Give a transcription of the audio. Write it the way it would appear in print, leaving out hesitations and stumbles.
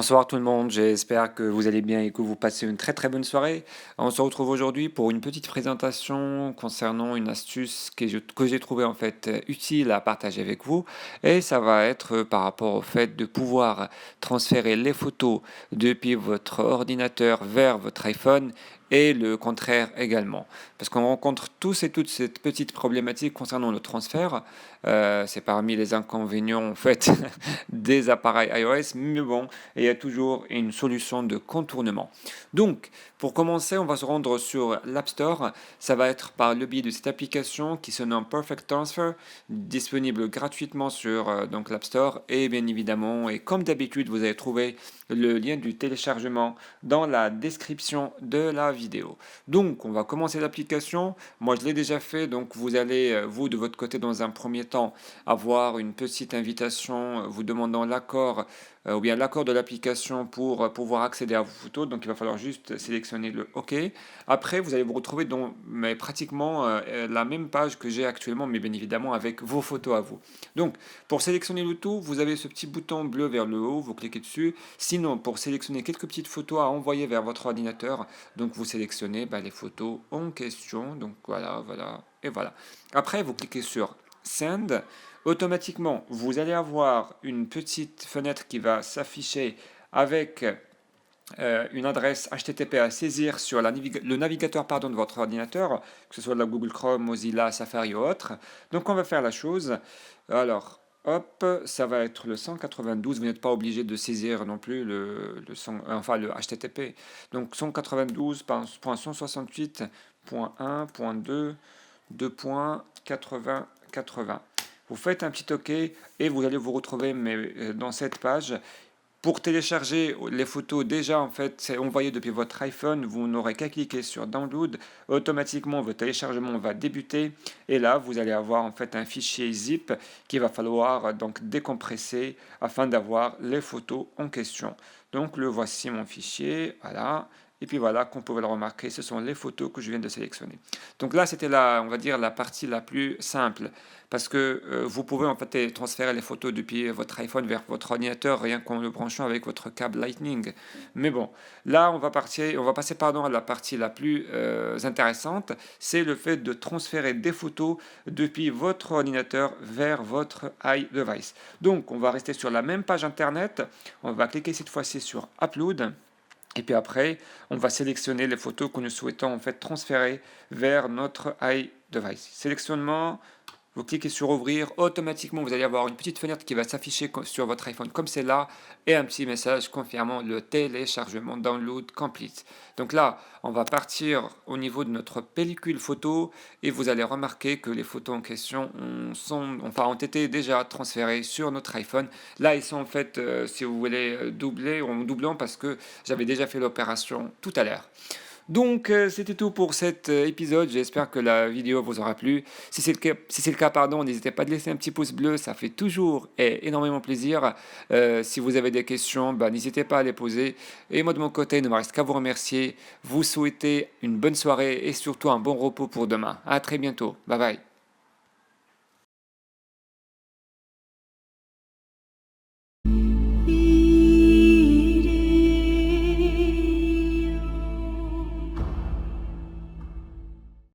Bonsoir tout le monde, j'espère que vous allez bien et que vous passez une très très bonne soirée. On se retrouve aujourd'hui pour une petite présentation concernant une astuce que j'ai trouvée en fait utile à partager avec vous. Et ça va être par rapport au fait de pouvoir transférer les photos depuis votre ordinateur vers votre iPhone et le contraire également. Parce qu'on rencontre tous et toutes cette petite problématique concernant le transfert. C'est parmi les inconvénients en fait des appareils iOS, mais bon, il y a toujours une solution de contournement. Donc, pour commencer, on va se rendre sur l'App Store. Ça va être par le biais de cette application qui se nomme Perfect Transfer, disponible gratuitement sur donc l'App Store. Et bien évidemment, et comme d'habitude, vous allez trouver le lien du téléchargement dans la description de la vidéo. Donc, on va commencer l'application. Moi, je l'ai déjà fait, donc vous allez, vous, de votre côté, dans un premier temps, avoir une petite invitation vous demandant l'accord ou bien l'accord de l'application pour pouvoir accéder à vos photos. Donc il va falloir juste sélectionner le OK. Après, vous allez vous retrouver dans pratiquement la même page que j'ai actuellement, mais bien évidemment avec vos photos à vous. Donc pour sélectionner le tout, vous avez ce petit bouton bleu vers le haut, vous cliquez dessus. Sinon, pour sélectionner quelques petites photos à envoyer vers votre ordinateur, donc vous sélectionnez les photos en question. Donc voilà, voilà, et voilà. Après, vous cliquez sur Send. Automatiquement, vous allez avoir une petite fenêtre qui va s'afficher avec une adresse HTTP à saisir sur le navigateur de votre ordinateur, que ce soit la Google Chrome, Mozilla, Safari ou autre. Donc on va faire la chose. Alors, hop, ça va être le 192. Vous n'êtes pas obligé de saisir non plus le HTTP. Donc 192.168.1.2 2.80.80. Vous faites un petit OK et vous allez vous retrouver dans cette page. Pour télécharger les photos déjà en fait c'est envoyé depuis votre iPhone, vous n'aurez qu'à cliquer sur Download, automatiquement votre téléchargement va débuter et là vous allez avoir en fait un fichier zip qu'il va falloir donc décompresser afin d'avoir les photos en question. Donc le voici mon fichier, voilà. Et puis voilà, comme vous pouvez le remarquer, ce sont les photos que je viens de sélectionner. Donc là, c'était on va dire, la partie la plus simple. Parce que vous pouvez en fait transférer les photos depuis votre iPhone vers votre ordinateur rien qu'en le branchant avec votre câble Lightning. Mais bon, là, on va passer à la partie la plus intéressante. C'est le fait de transférer des photos depuis votre ordinateur vers votre iDevice. Donc, on va rester sur la même page internet. On va cliquer cette fois-ci sur Upload. Et puis après, on va sélectionner les photos que nous souhaitons en fait transférer vers notre iDevice. Sélectionnement, vous cliquez sur ouvrir, automatiquement vous allez avoir une petite fenêtre qui va s'afficher sur votre iPhone comme c'est là et un petit message confirmant le téléchargement download complete. Donc là, on va partir au niveau de notre pellicule photo et vous allez remarquer que les photos en question ont été déjà transférées sur notre iPhone. Là, ils sont en fait, si vous voulez, doublés en doublant parce que j'avais déjà fait l'opération tout à l'heure. Donc c'était tout pour cet épisode, j'espère que la vidéo vous aura plu. Si c'est le cas, n'hésitez pas à laisser un petit pouce bleu, ça fait toujours énormément plaisir. Si vous avez des questions, n'hésitez pas à les poser. Et moi de mon côté, il ne me reste qu'à vous remercier, vous souhaiter une bonne soirée et surtout un bon repos pour demain. À très bientôt, bye bye.